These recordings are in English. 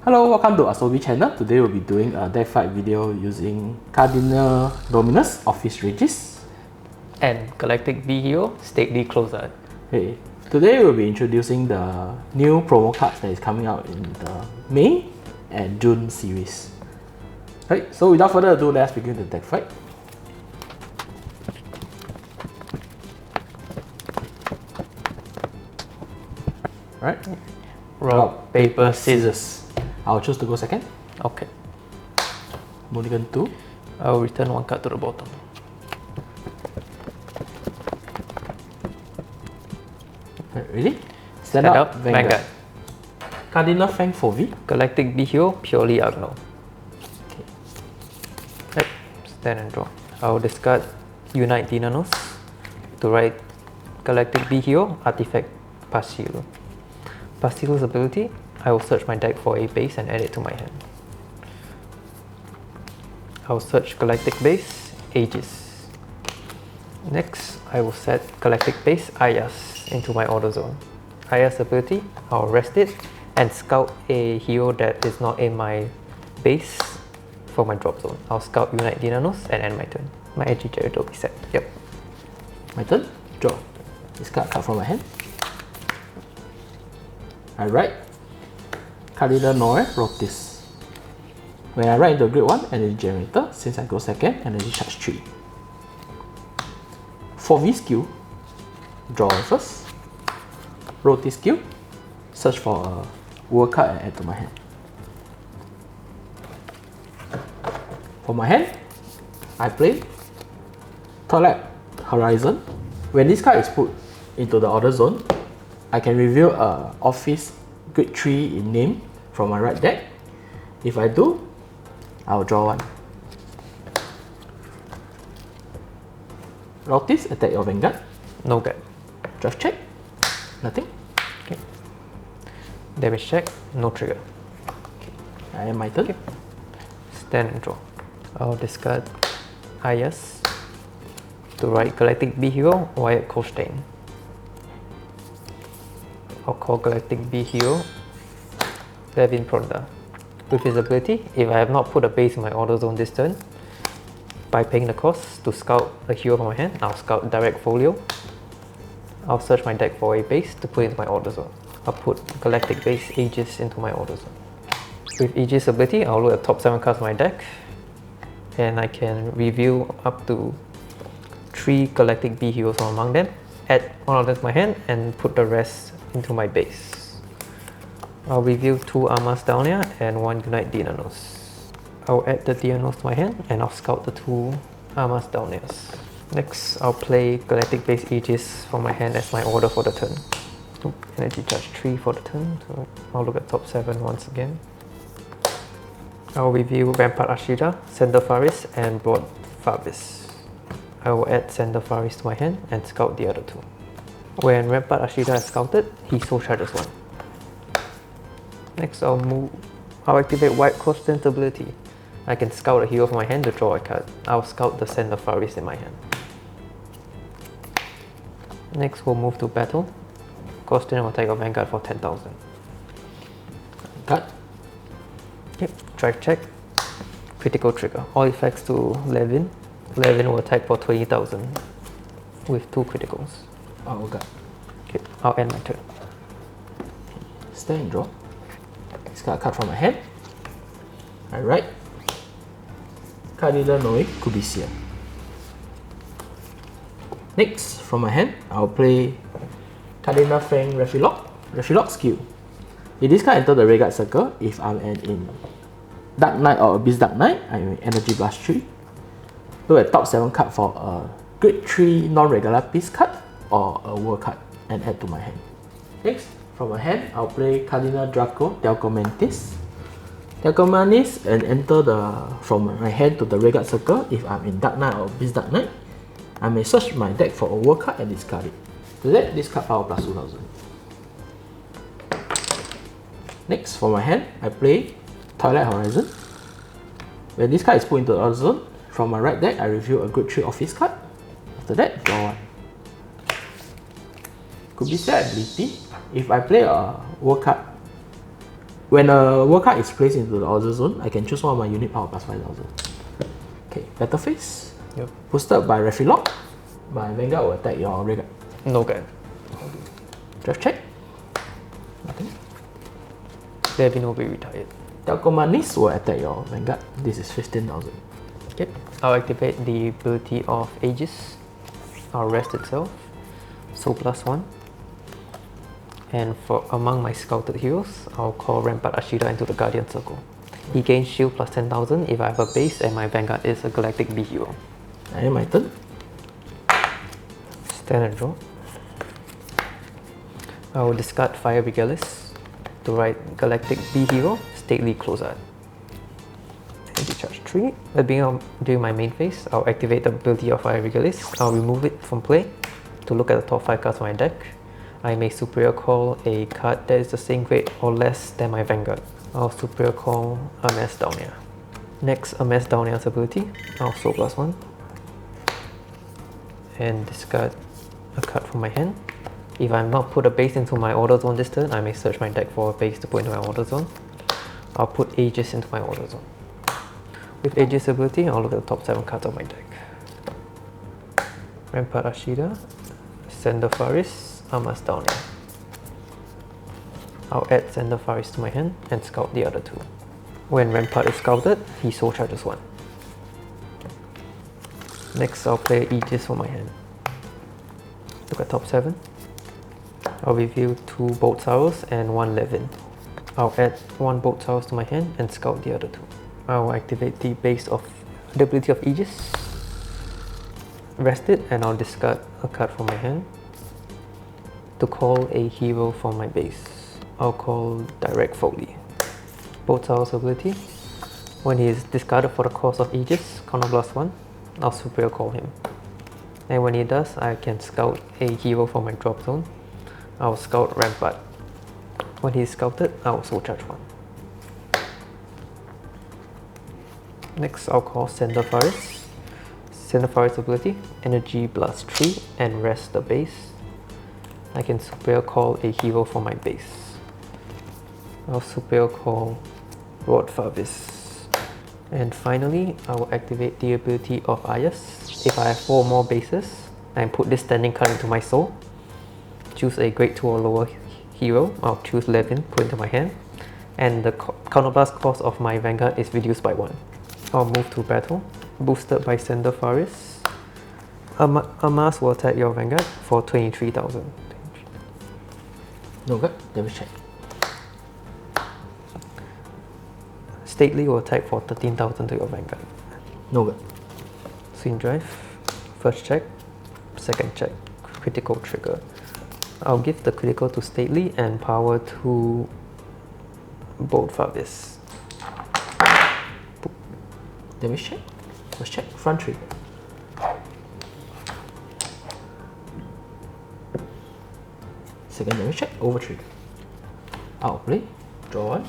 Hello, welcome to Asobi channel. Today we'll be doing a deck fight video using Cardinal Dominus, Orfist Regis, and Galactic B Hero, Stately Clozard. Hey, today we'll be introducing the new promo cards that is coming out in the May and June series. Right, so without further ado, let's begin the deck fight. Right, Rock, paper, scissors. I'll choose to go second. Okay. Mulligan 2. I'll return one card to the bottom. Right, ready? Stand up, Vanguard. Cardinal Fang 4V. Galactic B Hero, purely Agno. Okay. Right, stand and draw. I'll discard Unite Dinanos to write Galactic B Hero, Artifact Pasilo. Pasilo's ability, I will search my deck for a base and add it to my hand. I'll search Galactic Base, Aegis. Next, I will set Galactic Base, Ayas, into my order zone. Ayas ability, I'll rest it and scout a hero that is not in my base for my drop zone. I'll scout Unite Dinanos and end my turn. My Edgy Jared will be set. Yep. My turn, draw. Discard card from my hand. I write Cardinal Noir Rotis. When I write into grade 1 energy generator, since I go second, energy charge 3. 4V skill, draw first. Rotis skill, search for a world card and add to my hand. For my hand, I play Twilight Horizon. When this card is put into the order zone, I can reveal a Orfist grade 3 in name from my right deck. If I do, I'll draw one. Rotis, attack your Vanguard. No gap. Draft check. Nothing. Okay. Damage check, no trigger. Okay. I am my turn. Okay. Stand and draw. I'll discard Ayas to write Galactic B Hero, Wyatt Colstein. I'll call Galactic B Hero Levin Pronda. With his ability, if I have not put a base in my order zone this turn, by paying the cost to scout a hero from my hand, I'll scout Direct Folio. I'll search my deck for a base to put into my order zone. I'll put Galactic Base Aegis into my order zone. With Aegis ability, I'll look at the top 7 cards of my deck, and I can reveal up to 3 Galactic B Heroes from among them, add one of them to my hand, and put the rest into my base. I'll reveal 2 Armas down here and 1 Unite Dinanos. I'll add the Dinanos to my hand and I'll scout the 2 Armas down here. Next, I'll play Galactic Base Aegis from my hand as my order for the turn. Energy charge 3 for the turn, so I'll look at top 7 once again. I'll reveal Rampart Ashida, Sender Faris, and Broad Fabis. I will add Sender Faris to my hand and scout the other 2. When Rampart Ashida is scouted, he soul charges 1. Next, I'll activate White Constant ability. I can scout a hero from my hand to draw a card. I'll scout the Sender Faris in my hand. Next, we'll move to battle. Constant will take a Vanguard for 10,000. Cut. Yep, drive check. Critical trigger. All effects to Levin. Levin will attack for 20,000 with 2 criticals. Oh, okay. Okay, I'll end my turn. Stand and draw. Discard a card from my hand. I write Cardinal Noir Kubisia. Next, from my hand, I'll play Cardinal Fang Refilog skill. If this card enters the Vanguard circle, if I'm in Dark Knight or Abyss Dark Knight, I will Energy Blast 3. Look at top 7 card for a grade 3 non-regular piece card or a world card and add to my hand. Next, from my hand, I'll play Cardinal Draco Telcomantis. Telcomantis and enter from my hand to the Vanguard circle if I'm in Dark Knight or Abyss Dark Knight. I may search my deck for a world card and discard it. To that, discard power plus 2000. Next, for my hand, I play Twilight Horizon. When this card is put into the order zone, from my right deck, I reveal a grade 3 Office card. After that, draw 1. Could be set ability. If I play a world card When a world card is placed into the order zone, I can choose one of my unit power plus 5,000. Okay, battle phase. Yep. Boosted by Refilog. My Vanguard will attack your rear guard. No guard. Draft check. Nothing. Levin will be retired. Telcomanis will attack your Vanguard. This is 15,000. Okay. I'll activate the ability of Aegis. I'll rest itself. So +1. And for among my scouted heroes, I'll call Rampart Ashida into the Guardian Circle. He gains shield plus 10,000 if I have a base and my Vanguard is a Galactic B hero. And my turn. Stand and draw. I will discard Fire Regalis to write Galactic B hero, Stately Clozard. And decharge 3. During my main phase, I'll activate the ability of Fire Regalis. I'll remove it from play to look at the top 5 cards of my deck. I may superior call a card that is the same grade or less than my Vanguard. I'll superior call Amass Downia. Next, Amass Downia's ability, I'll soul +1 and discard a card from my hand. If I'm not put a base into my order zone this turn, I may search my deck for a base to put into my order zone. I'll put Aegis into my order zone. With Aegis ability, I'll look at the top 7 cards of my deck. Rampart Ashida, Sender Faris, Amass Downia. I'll add Sender Faris to my hand and scout the other 2. When Rampart is scouted, he soul charges 1. Next, I'll play Aegis for my hand. Look at top 7. I'll reveal 2 Bolt Sorrows and 1 Levin. I'll add 1 Bolt Sorrows to my hand and scout the other 2. I'll activate the base of the ability of Aegis. Rest it and I'll discard a card from my hand to call a hero from my base. I'll call Direct Foley. Bolt Sorrows ability. When he is discarded for the cost of Aegis, counter +1, I'll superior call him. And when he does, I can scout a hero from my drop zone. I'll scout Rampart. When he is scouted, I'll soul charge 1. Next, I'll call Sender Faris. Sender Faris ability, energy +3 and rest the base. I can superior call a hero from my base. I'll superior call Rod Farvis. And finally, I will activate the ability of Ayas. If I have 4 more bases, and put this standing card into my soul, choose a grade 2 or lower hero, I'll choose Levin, put into my hand, and the counterblast cost of my Vanguard is reduced by 1. I'll move to battle, boosted by Sender Faris. Amass will attack your Vanguard for 23,000. No good, damage check. Stately will attack for 13,000 to your Vanguard. No good. Swing drive, first check, second check, critical trigger. I'll give the critical to Stately and power to Bolt Farvis. Damage check. First check, front 3. Second damage check, over 3. I'll play, draw 1.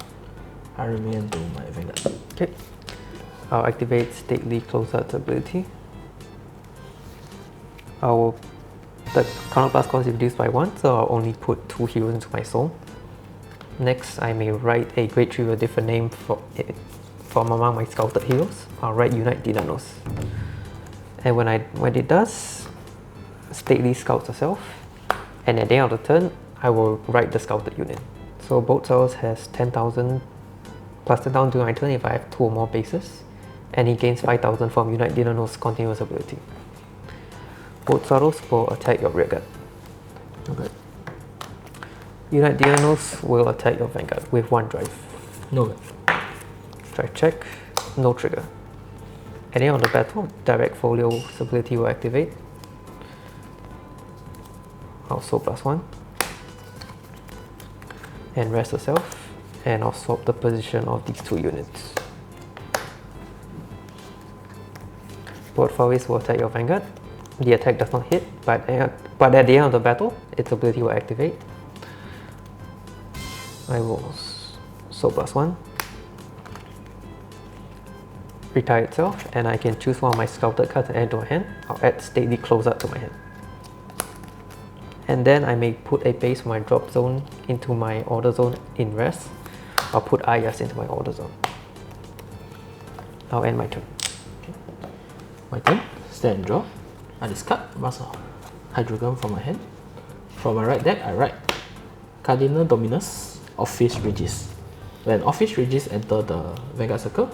I remain to my Vanguard. Okay. I'll activate Stately Clozard's ability. The counterblast cost is reduced by 1, so I'll only put 2 heroes into my soul. Next, I may write a grade 3 with a different name from among my scouted heroes. I'll write Unite Dynanos. And when it does, Stately scouts herself. And at the end of the turn, I will write the scouted unit. So Bolt Sorrows has 10,000 plus 10,000 during my turn if I have 2 or more bases. And he gains 5,000 from Unite Dynanos' continuous ability. Bolt Sorrows will attack your rearguard. Okay. Unite Dynanos will attack your Vanguard with 1 drive. No good. Drive check, no trigger. At the end of the battle, Direct Folio's ability will activate. I'll soul +1 and rest herself, and I'll swap the position of these 2 units. Bolt Farvis will attack your Vanguard. The attack does not hit, but at the end of the battle, its ability will activate. I will soul +1, retire itself, and I can choose one of my scouted cards and add to my hand. I'll add Stately Clozard to my hand. And then I may put a base for my drop zone into my order zone in rest. I'll put Ayas into my order zone. I'll end my turn. My turn. Stand and draw. I discard Master Hydrogun from my hand. From my right deck, I write Cardinal Dominus, Orfist Regis. When Orfist Regis enter the Vanguard circle,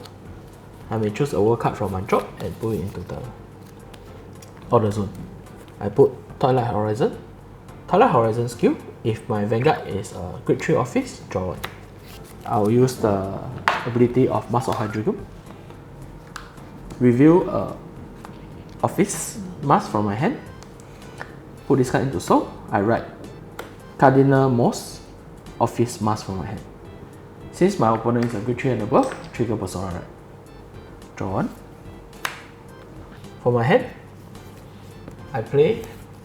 I may choose a world card from my drop and put it into the order zone. I put Twilight Horizon. Twilight Horizon skill, if my Vanguard is a Grade 3 Orfist, draw one. I'll use the ability of Master of Hydrogun. Reveal a Orfist mask from my hand. Put this card into soul. I write Cardinal Moss, Orfist mask from my hand. Since my opponent is a Grade 3 and above, trigger Persona right. Draw one. For my hand, I play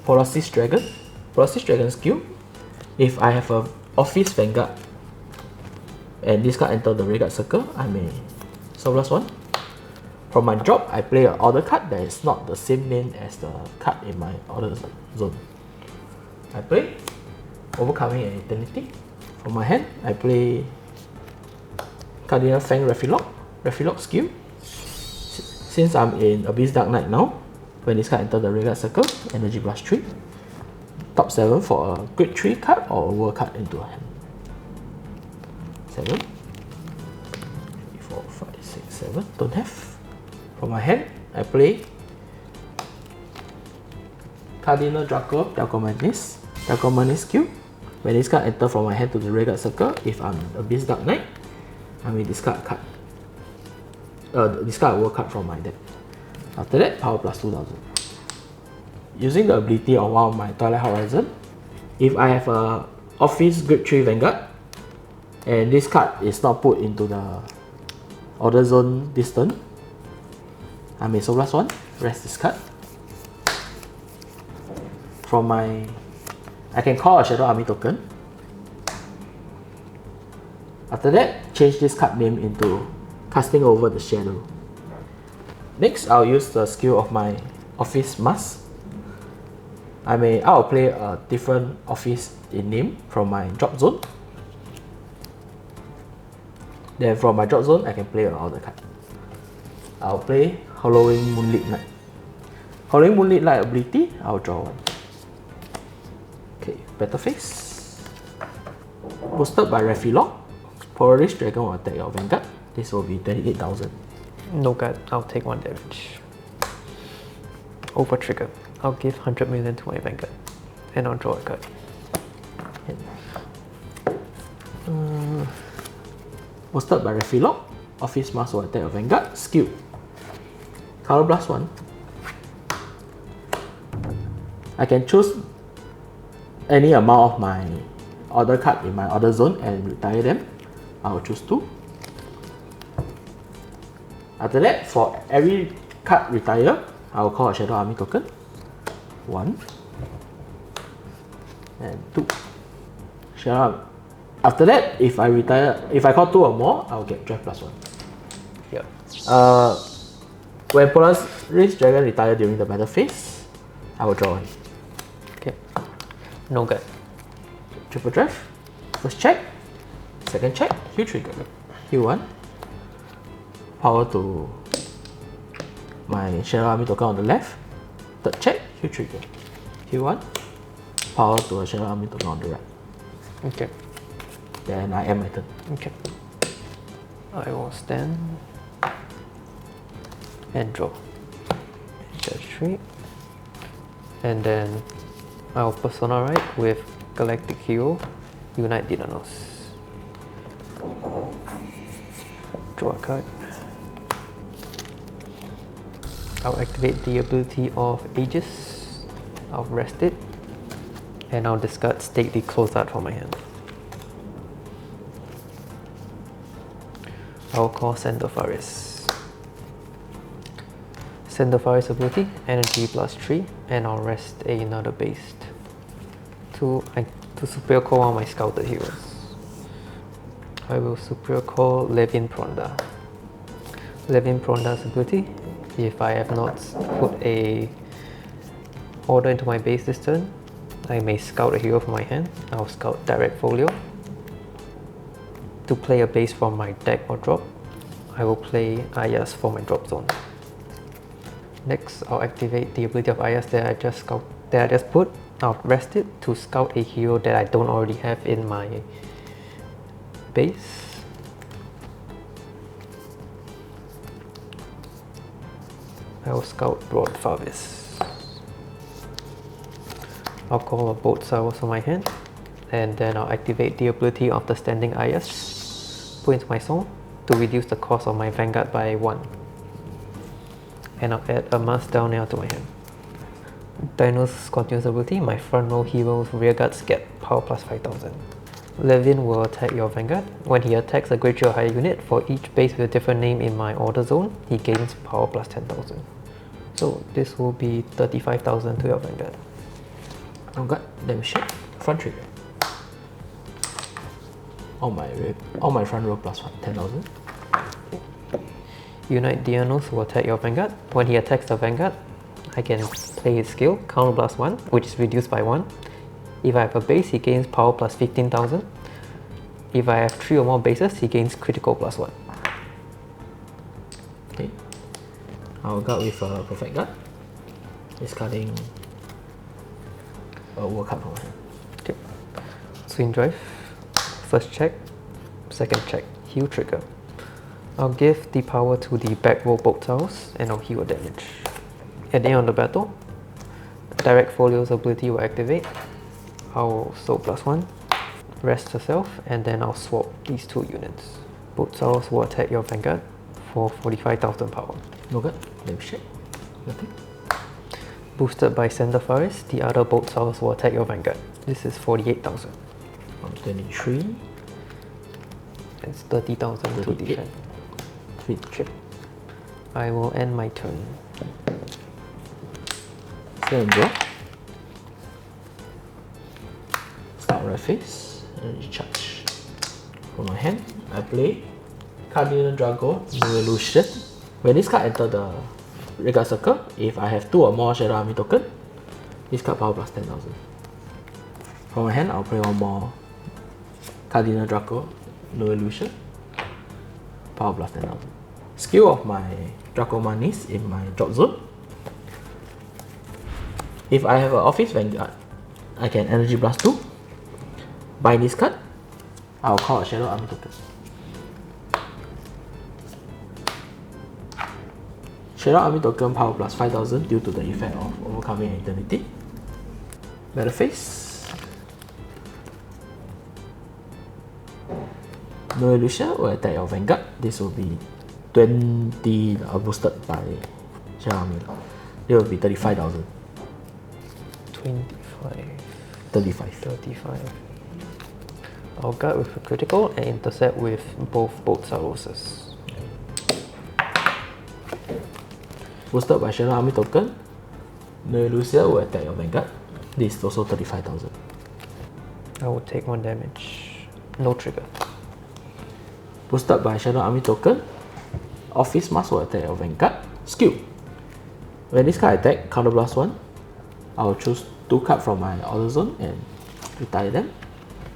Orfist Dragon. Orfist Dragon skill, if I have a Orfist Vanguard and this card enter the Vanguard circle, I may surplus one. From my drop, I play an order card that is not the same name as the card in my order zone. I play Overcoming an Eternity. From my hand, I play Cardinal Fang Refilog skill. Since I'm in Abyss Dark Knight now, when this card enter the Vanguard circle, energy plus 3. Top 7 for a Grade 3 card or a world card into a hand. 7. 3, 4, 5, 6, 7. Don't have. From my hand, I play Cardinal Draco Dracomanis. Dracomanis skill. When this card enter from my hand to the Vanguard circle, if I'm Abyss Dark Knight, I may discard a card. Discard a world card from my deck. After that, power plus 2000. Using the ability of one of my Twilight Horizon, if I have a Orfist Grade 3 Vanguard and this card is not put into the order zone this turn, I may surplus one, rest this card. From my, I can call a Shadow Army token. After that, change this card name into Casting Over the Shadow. Next, I'll use the skill of my Orfist Mask. I may outplay a different Orfist in name from my drop zone. Then from my drop zone, I can play another card. I'll play Hallowing Moonlit Night. Hallowing Moonlit Night ability, I'll draw one. Okay, Battle Phase. Boosted by Refilog. Polaris Dragon will attack your Vanguard. This will be 28,000. No guard, I'll take 1 damage. Over trigger, I'll give 100 million to my Vanguard. And I'll draw a card. Boosted by Refilog. Orfist Mask will attack your Vanguard. Skill. Color Blast 1. I can choose any amount of my order card in my order zone and retire them. I will choose 2. After that, for every card retire, I will call a Shadow Army token. 1 and 2. Shadow. After that, if I call 2 or more, I will get drive plus 1. Yeah. When Polaris Dragon retire during the battle phase, I will draw 1. Okay. No guard. Triple drive. First check. Second check. Heal trigger. Heal 1. Power to my Shadow Army token on the left. Third check. Heal trigger. Heal 1. Power to a Shadow Army token on the right. Okay. Then I end my turn. Okay. I will stand and draw. That's 3. And then I'll Persona right with Galactic Hero, Unite Dynanos. Draw a card. I'll activate the ability of Aegis. I'll rest it. And I'll discard Stately Clozard from my hand. I'll call Sandofaris. Sandofaris ability, energy plus 3, and I'll rest another base to superior call one of my scouted heroes. I will superior call Levin Pronda. Levin Pronda's ability, if I have not put a order into my base this turn, I may scout a hero from my hand. I'll scout Direct Folio To play a base from my deck or drop, I will play Ayas for my drop zone. Next, I'll activate the ability of Ayas that I just put. I'll rest it to scout a hero that I don't already have in my base. I will scout Broad Farvis. I'll call a Bolt Saros from my hand, and then I'll activate the ability of the Standing Ayas, put into my zone to reduce the cost of my Vanguard by 1. And I'll add a Mask down now to my hand. Dino's continuous ability, my front row hero's rearguards get power plus 5000. Levin will attack your Vanguard. When he attacks a grade 3 or higher unit, for each base with a different name in my order zone, he gains power plus 10,000. So this will be 35,000 to your Vanguard. Vanguard, damage ship, front trigger. All my front row plus 10,000. Unite Dianos will attack your Vanguard. When he attacks the Vanguard, I can play his skill, Counter Blast 1, which is reduced by 1. If I have a base, he gains power plus 15,000. If I have 3 or more bases, he gains critical plus 1. Okay. I'll guard with a Perfect Guard. Discarding a War card from my hand. Okay. Swing Drive. First check. Second check. Heal trigger. I'll give the power to the back row Bolt Saros and I'll heal damage. At the end of the battle, Direct Folio's ability will activate. I'll soul plus 1, rest herself, and then I'll swap these 2 units. Both Saros will attack your Vanguard for 45,000 power. No good, damage check. Nothing. Boosted by Sender Forest, the other Bolt Saros will attack your Vanguard. This is 48,000. 23. It's 30,000 to defend. 3 chip. I will end my turn. Send draw. Start right face and recharge. From my hand, I play Cardinal Drago, New Illusion. When this card enters the Regard Circle, if I have 2 or more Shadow Army token, this card power plus 10,000. From my hand, I'll play 1 more Cardinal Draco, No Illusion, power plus 10,000. Skill of my Draco Manis in my drop zone. If I have an Orfist Vanguard, I can Energy Blast 2. Bind this card, I'll call a Shadow Army token. Shadow Army token power plus 5,000 due to the effect of Overcoming Eternity. Battle phase. No Illusion will attack your Vanguard. This will be 20 boosted by Shadow Army. It will be 35,000. 25. 35. I'll guard with a critical and intercept with both Bolt Saroses. Boosted by Shadow Army token, No Illusion will attack your Vanguard. This is also 35,000. I will take 1 damage. No trigger. Boosted by Shadow Army token, Orfist Mask will attack your Vanguard. Skill. When this card attack, Counter Blast 1, I will choose 2 cards from my order zone and retire them.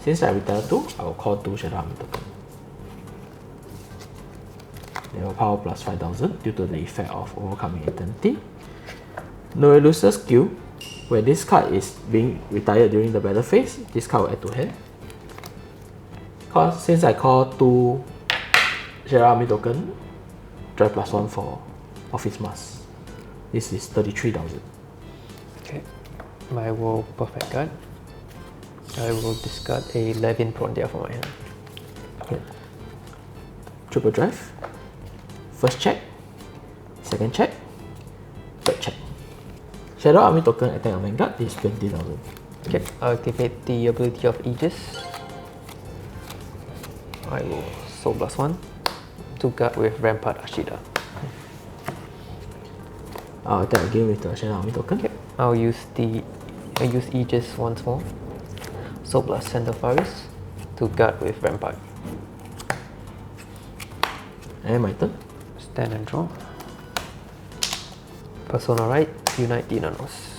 Since I retire 2, I will call 2 Shadow Army token. They will power plus 5,000 due to the effect of Overcoming Eternity. No Illusion skill. When this card is being retired during the battle phase, this card will add to hand. Since I call 2 Shadow Army token, drive plus 1 for Orfist Mask. This is 33,000. Okay. I will Perfect Guard. I will discard a Levin Prondia from my hand. Okay. Triple drive. First check. Second check. Third check. Shadow Army token attack on Vanguard is 20,000. Okay, I'll activate the ability of Aegis. I will Soul plus 1 to guard with Rampart Ashida. I'll attack again with the Shadow Army token. Okay, I'll use Aegis once more. Soul plus Sender Faris to guard with Rampart. And my turn. Stand and draw. Persona right, Unite Dinanos.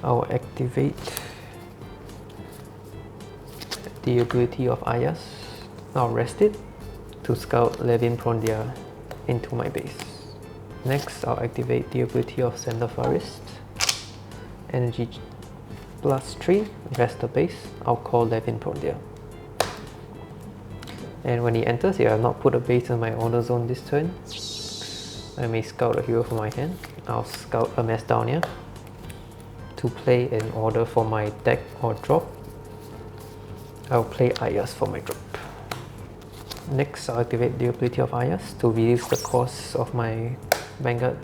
I will activate the ability of Ayas. I'll rest it to scout Levin Prondia into my base. Next, I'll activate the ability of Orfist. Energy +3, rest the base. I'll call Levin Prondia. And when he enters, if I have not put a base in my order zone this turn, I may scout a hero from my hand. I'll scout a mess down here to play an order for my deck or drop. I'll play Ayas for my drop. Next, I'll activate the ability of Ayas to reduce the cost of my Vanguard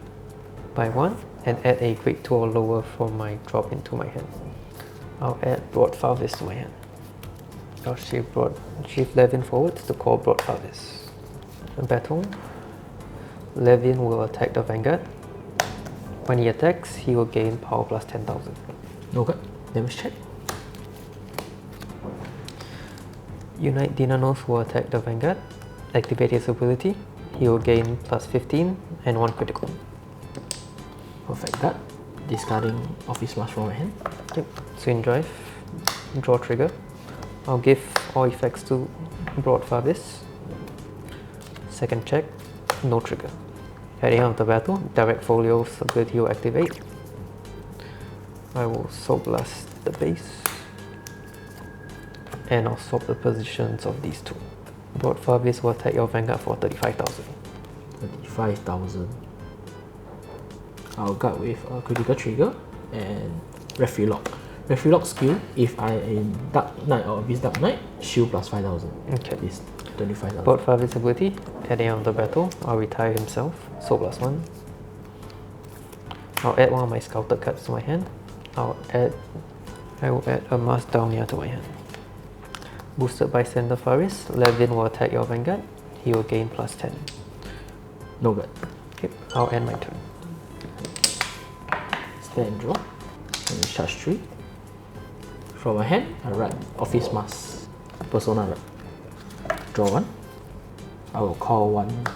by 1 and add a grade 2 or lower from my drop into my hand. I'll add Broad Farvis to my hand. I'll shift Levin forward to call Broad Farvis. In battle, Levin will attack the Vanguard. When he attacks, he will gain power plus 10,000. Okay, damage check. Unite Dinanos will attack the Vanguard. Activate his ability. He will gain plus 15 and 1 critical. Perfect that. Discarding Office Mask from my hand. Yep. Swing Drive. Draw trigger. I'll give all effects to Broad Farvis. Second check. No trigger. At the end of the battle, Direct Folio's ability will activate. I will Soul Blast the base. And I'll swap the positions of these two. Broad Farvis will attack your Vanguard for 35,000. 35,000. I'll guard with a critical trigger and Referee Lock. Referee Lock skill, if I am in Dark Knight or Abyss Dark Knight, shield plus 5,000. Okay. Is 25,000. Broad Farvis ability, at the end of the battle, I'll retire himself, Soul plus 1. I'll add one of my scouted cards to my hand. I will add a Mask down here to my hand. Boosted by Orfist, Levin will attack your Vanguard. He will gain plus 10. No good. Okay, I'll end my turn. Stand draw. And charge 3. From my hand, I write Office Mask. Persona write. Draw 1. I will call 1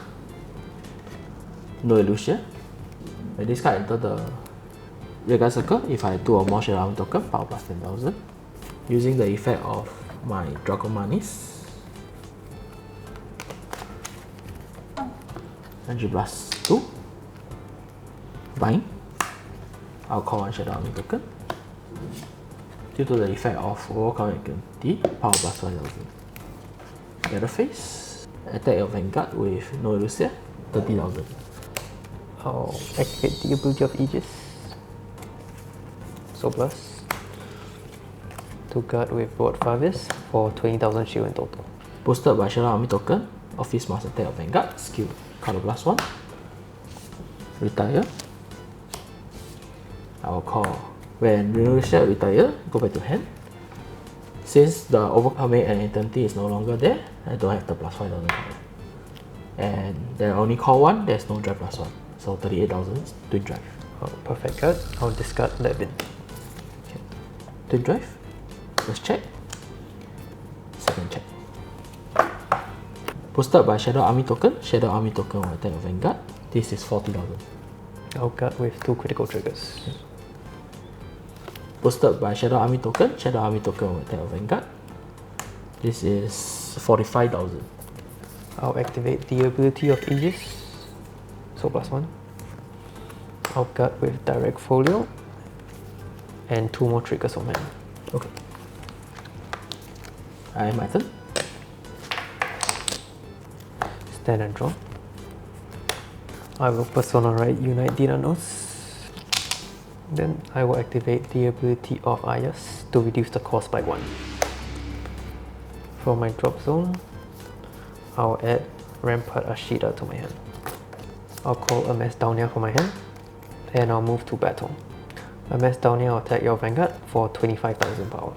No Illusion. When this card enter the Regal Circle, if I do a more Shadow Army token, power plus 10,000. Using the effect of my Dracomanis. Energy plus 2. Bind. I'll call 1 Shadow Army token. Due to the effect of Overcoming Ability, power plus 5,000. The other face, attack your Vanguard with No Illusia, 30,000. I'll activate the ability of Aegis. So plus. To guard with Broad Farvis for 20,000 shield in total. Boosted by Shadow Army token, Office Mask attack of Vanguard, skill, color plus 1. Retire. I will call. When Renuncia retire, go back to hand. Since the Overcoming and Eternity is no longer there, I don't have the plus 5,000. And then I only call 1, there's no drive plus 1. So 38,000 twin drive. Oh, perfect card. I'll discard Levin. Okay. Twin drive. First check. Second check. Boosted by Shadow Army token. Shadow Army token will attack your Vanguard. This is 40,000. I'll guard with 2 critical triggers. Okay. Boosted by Shadow Army token. Shadow Army token will attack your Vanguard. This is 45,000. I'll activate the ability of Aegis. So plus 1. I'll guard with Direct Folio. And 2 more triggers on hand. Okay. I have my turn. Stand and draw. I will Persona write Unite Dinanos. Then I will activate the ability of Ayas to reduce the cost by 1. For my drop zone, I'll add Rampart Ashida to my hand. I'll call a mess down here for my hand, and I'll move to battle. A mess down here will attack your Vanguard for 25,000 power.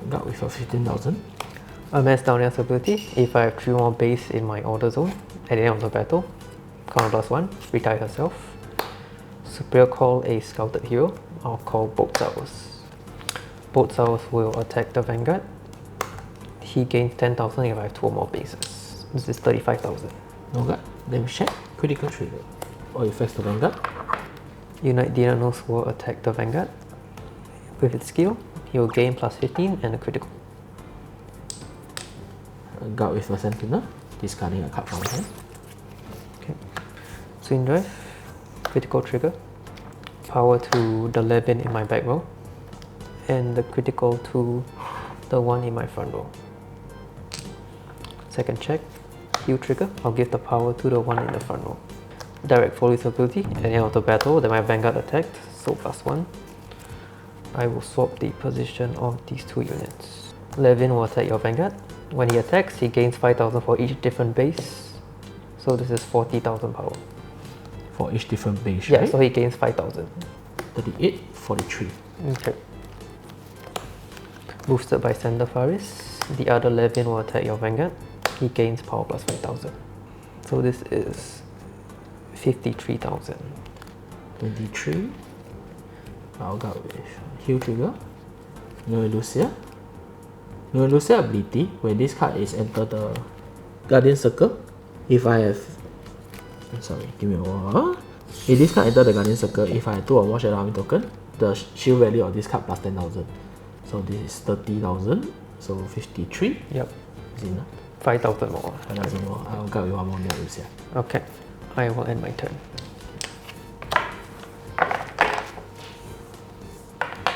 Got with a 15,000. A mess down here's ability, if I have 3 more base in my order zone, at the end of the battle, counter plus 1, retire herself. Superior call a scouted hero, I'll call Both Hours. Both Hours will attack the Vanguard. He gains 10,000 if I have 2 or more bases. This is 35,000. No guard. Damage check. Critical trigger. Or effects to Vanguard. Unite Dinanos will attack the Vanguard. With its skill, he will gain plus 15 and a critical. Guard with a Sentinel. discarding a card from my hand. Okay. Swing drive, critical trigger, power to the Levin in my back row, and the critical to the one in my front row. Second check, heal trigger, I'll give the power to the one in the front row. Direct Foley's ability, at the end of the battle that my Vanguard attacked, so +1. I will swap the position of these two units. Levin will attack your Vanguard. When he attacks, he gains 5,000 for each different base. So this is 40,000 power. For each different base, Yeah, right? so he gains 5,000. 38, 43. Okay. Boosted by Sender Faris, the other Levin will attack your Vanguard. He gains power plus 5,000. So this is 53,000. 23. I'll go with heal trigger. No Lucia. No Lucia ability. When this card is entered the Guardian Circle, if I have... Sorry, give me a while. If this card enter the Guardian Circle, if I have 2 or more Shadow Army token, the shield value of this card plus 10,000. So this is 30,000. So 53. Yep. Is it enough? 5,000 more. 5,000 more. I'll go with 1 more No Lucia. Okay. I will end my turn.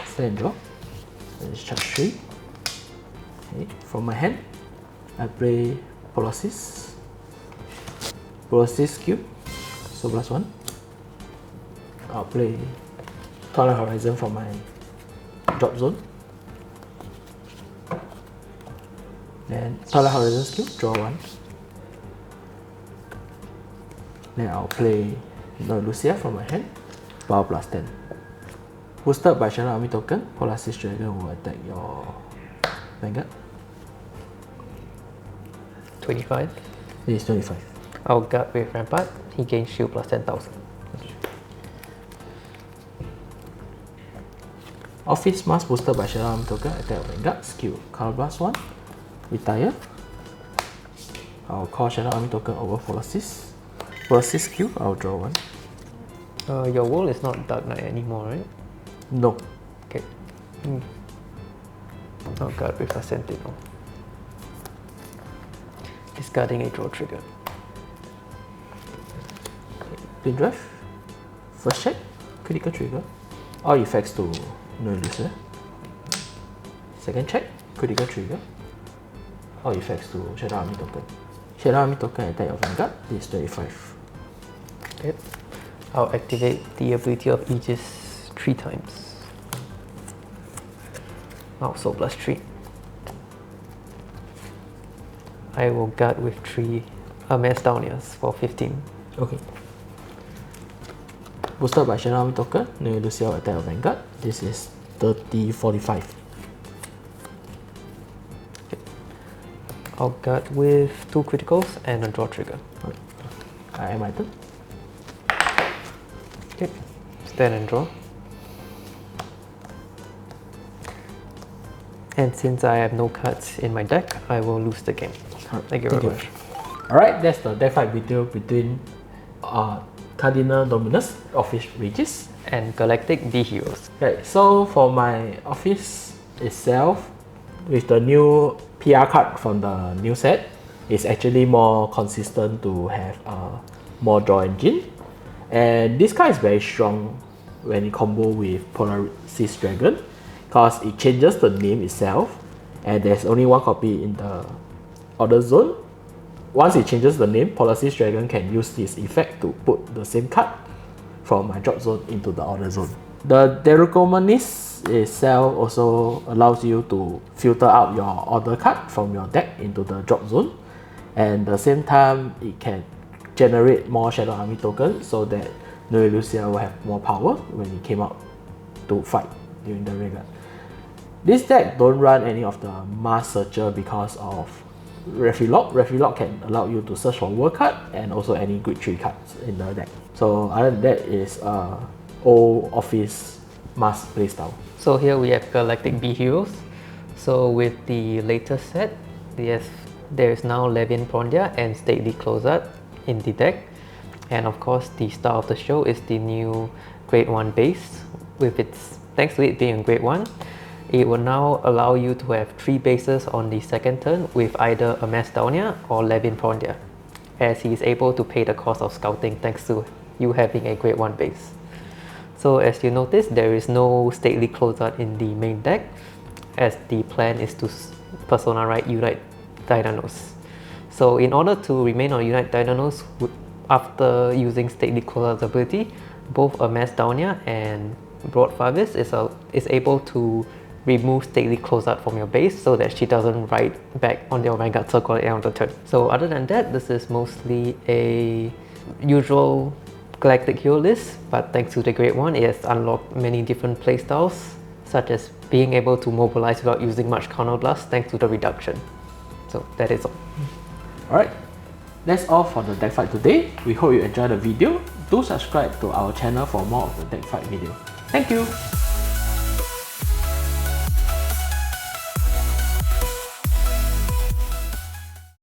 Stand draw. Let's charge 3. Okay. From my hand, I play Polasis. Polasis Q. So +1. I'll play Twilight Horizon for my drop zone. Then Twilight Horizon skill, draw 1. Then I'll play No Lucia from my hand, power plus 10. Boosted by Shadow Army token, Polasis Dragon will attack your Vanguard. 25. This is 25. I'll guard with Rampart. He gains shield plus 10,000. Orfist Mask boosted by Shadow Army token, attack your Vanguard, skill, color plus 1. Retire. I'll call Shadow Army token over Polasis. Polasis skill, I'll draw 1. Your world is not Dark Knight anymore, right? No. Okay. I'll guard with a Sentinel. Discarding a draw trigger. Twin drive. First check, critical trigger. All effects to No Lucia. Second check, critical trigger. All effects to Shadow Army token. Shadow Army token attack your Vanguard. This is 25. Okay. I'll activate the ability of Aegis 3 times. Also plus 3. I will guard with 3 Amass Downias for 15. Okay. Boosted by Shadow Army token, No Lucia will attack your Vanguard. This is 30, 45. I'll guard with 2 criticals and a draw trigger. Okay. I am my turn. Okay. Stand and draw. And since I have no cards in my deck, I will lose the game. Thank you very much. Alright, that's the deck fight video between Cardinal Dominus, Orfist Regis, And Galactic B Heroes. Right, so for my office itself, with the new PR card from the new set, it's actually more consistent to have more draw engine. And this card is very strong when it combo with Polaris Dragon, because it changes the name itself, and there's only 1 copy in the order zone. Once it changes the name, Polaris Dragon can use this effect to put the same card from my drop zone into the order zone. The Derucomanis itself also allows you to filter out your order card from your deck into the drop zone, and at the same time it can generate more Shadow Army tokens so that No Lucia will have more power when it came out to fight during the Vanguard. This deck don't run any of the Mass Searcher because of Refilog. Refilog can allow you to search for world card and also any good 3 cards in the deck. So other than that is old office Mass playstyle. So here we have Galactic B Heroes. So with the latest set, there is now Levin Prondia and Stately Clozard in the deck. And of course the star of the show is the new Grade 1 base. With its, thanks to it being Grade 1, it will now allow you to have 3 bases on the second turn with either a Macedonia or Levin Prondia, as he is able to pay the cost of scouting thanks to you having a grade 1 base. So as you notice, there is no stately Clozard in the main deck, as the plan is to Persona right Unite Dynanos. So in order to remain on Unite Dynanos after using stately Clozard's ability, both a Macedonia and Broad Farvis is able to remove stately Clozard from your base so that she doesn't ride back on your Vanguard circle at the end of the turn. So other than that, this is mostly a usual Galactic Hero list, but thanks to the grade 1, it has unlocked many different playstyles, such as being able to mobilize without using much counterblast thanks to the reduction. So that is all. Alright, that's all for the deck fight today. We hope you enjoyed the video. Do subscribe to our channel for more of the deck fight video. Thank you!